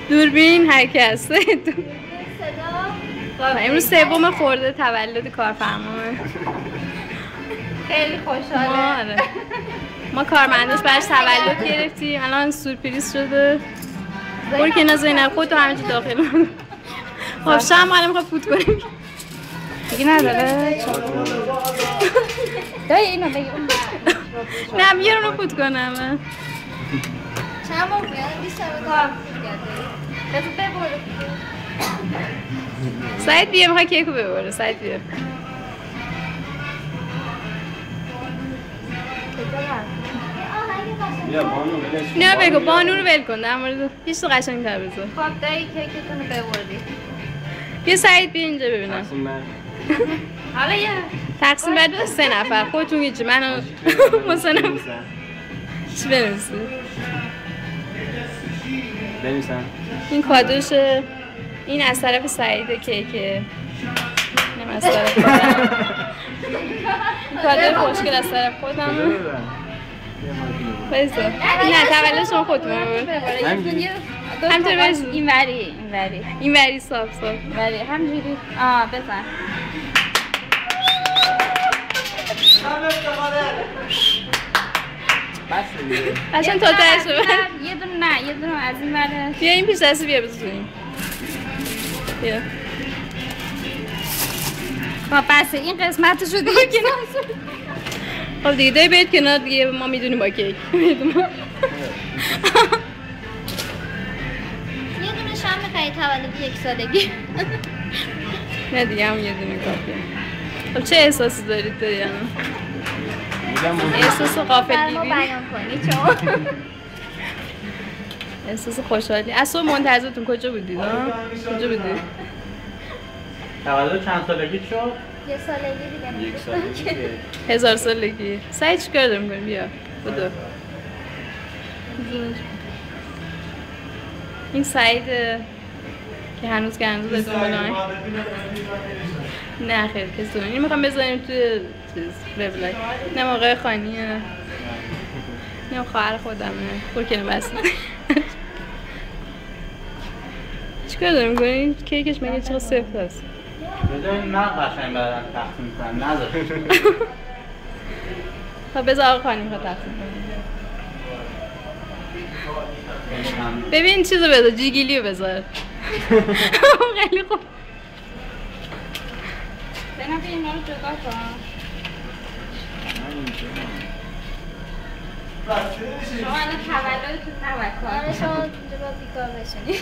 دوربین هر کی هست. امروز سوم خورده تولد کارفرما. خیلی خوشحاله. ما کارمنداش براش تولد گرفتیم، الان سورپریز شده. برو کنار زینب، خودتو همینجا داخل. خب شام الان میخواد فوت کنیم. دیگه نداره؟ دایی اینو بگیر. نه بیار اونو فوت کنم. چند بار بیاد؟ 20 تا کار بذار ببره. سعید بیا میخوای کیکو ببره. سعید بیا. نه بگو بانو رو ول کن در مورد هیچ تو قشنگ‌تر بذار. خب دایی کیکتون رو ببردی. بیا سعید بیا اینجا ببینم. حالا یه تقسیم بر 3 نفر. خودتون هیچی منو حسینم چی بنویسی؟ بنویسم. این کادوشه. این از طرف سعیده کیکه. اینم از طرف خودم. کادو خوشگل از طرف خودم. بذار. نه تولد شما خودتون ببرید. همینطوری بزن. اینوری اینوری صاف اینوری همینجوری. بزن. بس دیگه. قشنگ تا تهش ببر. یه دونه از این وره. بیا این پیش دستی بیا بزنیم. بیا. خب بسه این قسمتشو دیگه خب دیگه دایی باید کنار دیگه ما میدونیم با کیک. یه دونه شام میخوایی تولد 1 سالگی. نه دیگه هم یه دونه کافیه. خب چه احساسی دارید داری الان؟ احساس غافلگیری بیان کنی چون احساس خوشحالی. از صبح منتظرتون کجا بودید؟ کجا بودید؟ تولد چند سالگی شد؟ 1 سالگی دیگه. 1 سالگی. 1000 سالگی. سعید چیکار داریم کنیم؟ بیا بدو. این سعید که هنوز به دنبال نه خیر کسی دونه. این میخوام بذاریم توی وبلاگ. نه موقع خانیه. نه خواهر خودمه. برو کنه بس. چیکار داریم کنیم؟ کیکش مگه چقدر سفت هست؟ بذارین من قشنگ بعدم تقسیم کنم نذار. خب بذار آقا خانی میخواد تقسیم کنیم. ببین چیزو بذار جیگیلیو بذار. خیلی خوب. بنابه اینا رو جدا کن. شما الان تولدتون نباید کار شما اینجا با بیکار بشونی.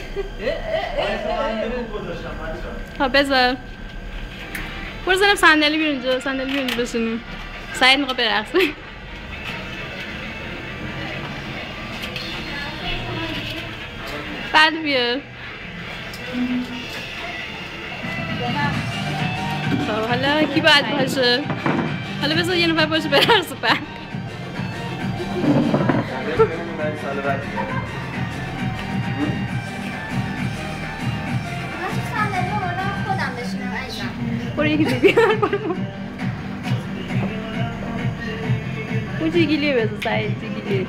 خب بذار. برو زنم صندلی بیرون اینجا. صندلی بیرون بشونیم. سعید میخواد برقصه. بعد بیار. خب حالا کی باید باشه؟ حالا بذار یه نفر باشه برقصه بعد. برو یکی دیگه بیار. اون جیگیلیه بذار سعید جیگیلیه.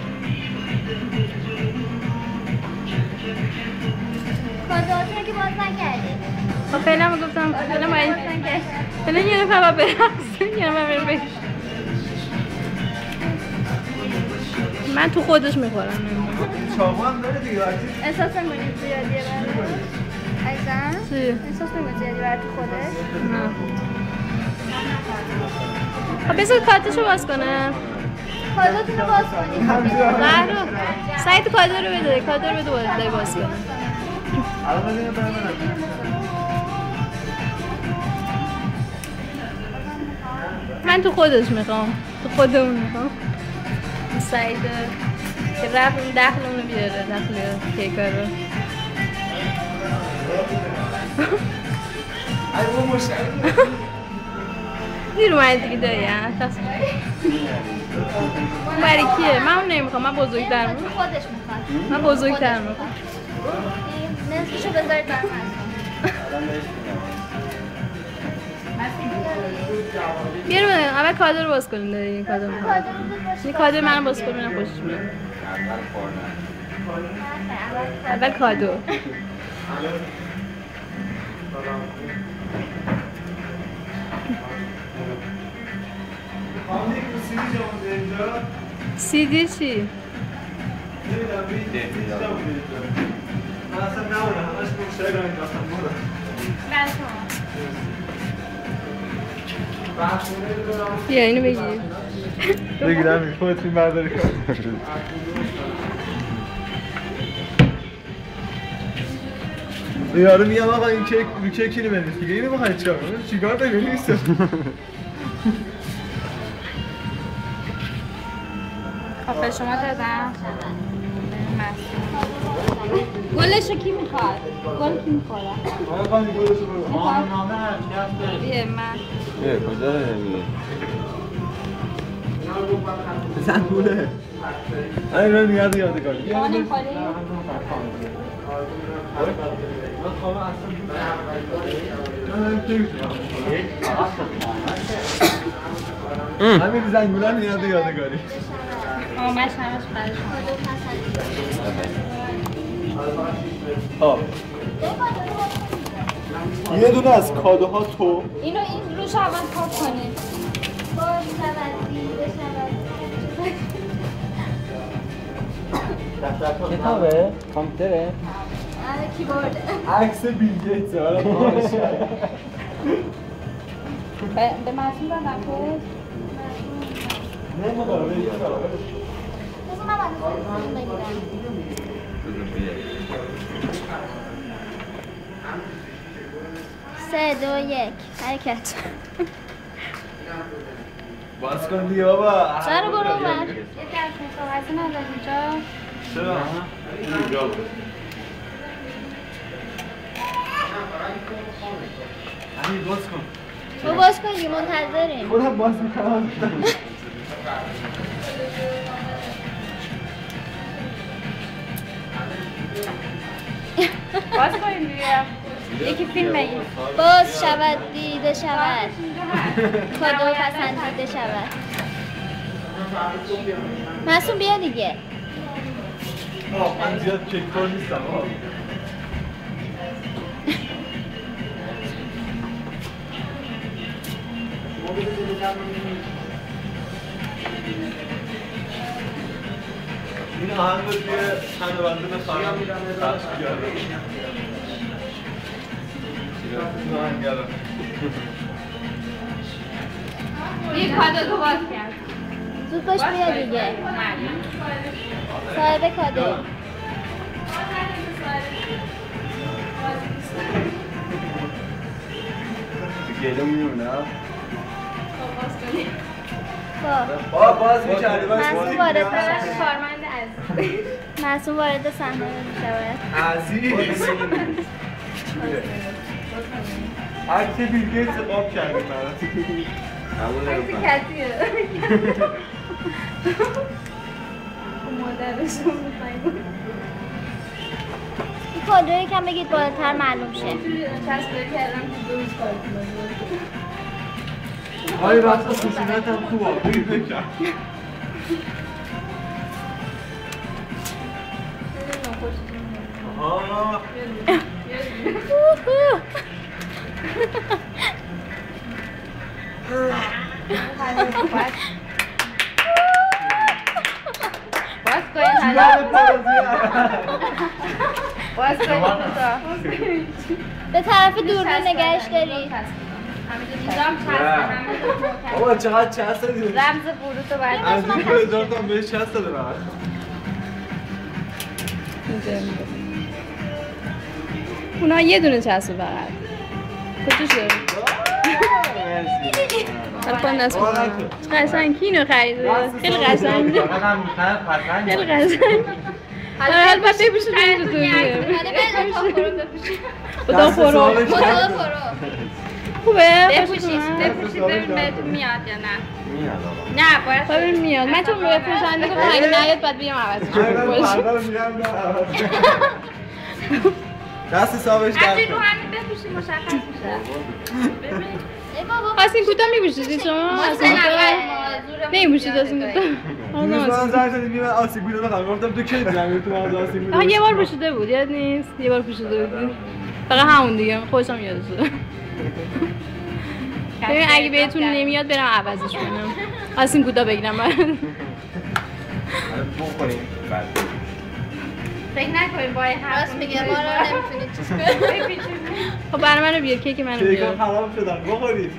کادوهاتون که باز نکردید. خب فعلا گفتم فعلا یه نفر باید برقصه. یه نفر بریم بگیر. من تو خودش میخورم. چاقو هم داره دیگه. احساس نمی‌کنید زیادیه برای؟ عزیزم؟ چی؟ احساس نمی‌کنید زیادی برای تو خودش؟ نه. خب بذار کارتشو باز کنم. کادوتون رو باز کنید. زهرا سعید کادو رو بده. کادو رو بده باز کنم. الان ببینم برای من. من تو خودش میخوام. تو خودمون میخوام. سعید که رفت این دخلمونو بیاره. دخل کیکا رو. ای بابا مشتری. دیر اومد دیگه دایی اون برای کیه؟ من اون نمیخوام. من بزرگتر میخوام. خودش میخواد. من بزرگتر میخوام. نصفشو بذارید برای بیار بودن اول کادو رو باز کنیم. داری این کادو میخوام. این کادو منو باز کنیم. خوشش میاد. اول کادو. سیدی چی؟ من اصلا نمونه همش مشتری رو میداستم بودم بیا اینو بگیر. بگیرم این خودت این برداری کن یارو میگم آقا این کیک رو کیکی رو بنویس دیگه اینو بخواهید چیکار داری بنویسه خب شما دادم گلشو کی میخواد؟ گل کی میخواد؟ آقا گلشو برو نامه هر چی هست برید. بیه من کجا نمیگه؟ بزن گوله این رو نگرد یادگاری شما نمیخواری؟ همین زنگولن یادگاری آمش همش برای شما یه دونه از کادوها تو اینو این روش اول کار کنید باز شبدی بشبدی کتابه؟ کامپیوتره؟ کیبورد عکس بیل گیتس حالا به معصوم دادم که نه مقابل یه مقابل بذار من باید بگیرم 3 2 1 حرکت باز کن دیگه بابا سر برو بر یه دست مصاحبه نداری اینجا چرا؟ اینجا بود همین باز کن تو باز کن یه منتظریم خودم باز میکنم باز کنیم دیگه یکی فیلم بگیم باز شود دیده شود کادو پسندیده شود معصوم بیا دیگه من زیاد کیک کار نیستم این آهنگ رو توی چند بنده بخواهم پخش بیاره این آهنگ رو یه کادو تو باز کرد زود باش بیا دیگه صاحب کادو گلو میمونم باز میکردی معصوم وارد معصوم وارد صحنه میشود عزیز عکس بیل گیتس قاب کردیم برات این کادو یکم بگید بالاتر معلوم شه آی وقتا خشونت هم خوبه بگید بکن آها باز کنید باز کنید به طرف دوربین نگهش دارید بابا چقدر چست دادی رمز ورود رو باید از این که دارتم بهش چست داده برد اونا یه دونه چسبه فقط کجا شد؟ حالا خود نصف قشنگ کی اینو خریده؟ خیلی قشنگه خیلی قشنگ حالا باید بپوشید این تو دوریه خدا خورو خوبه؟ بپوشید ببین بهتون میاد یا نه میاد آقا نه باید ببین میاد من چون بپوشنده گفتم اگه نیاد باید بیام عوضش کنم دست حسابش از این رو همین بپوشید مشخص میشه ببین بابا آستین کوتاه می‌پوشیدی شما؟ آستین کوتاه نمی‌پوشید آستین کوتاه. دیروز من زنگ زدی من آسیب بودم بخوام گفتم تو کی زنگ تو من آسیب بودم. آها یه بار پوشیده بود یاد نیست یه بار پوشیده بود فقط همون دیگه خودم یادشه ببین اگه بهتون نمیاد برم عوضش کنم آستین کوتاه بگیرم من بخوریم بعد فکر نکنیم با این حرف راست میگه ما رو نمیتونید چیز کنید خب برای منو بیار کیک منو کیک بیار خراب شدن بخورید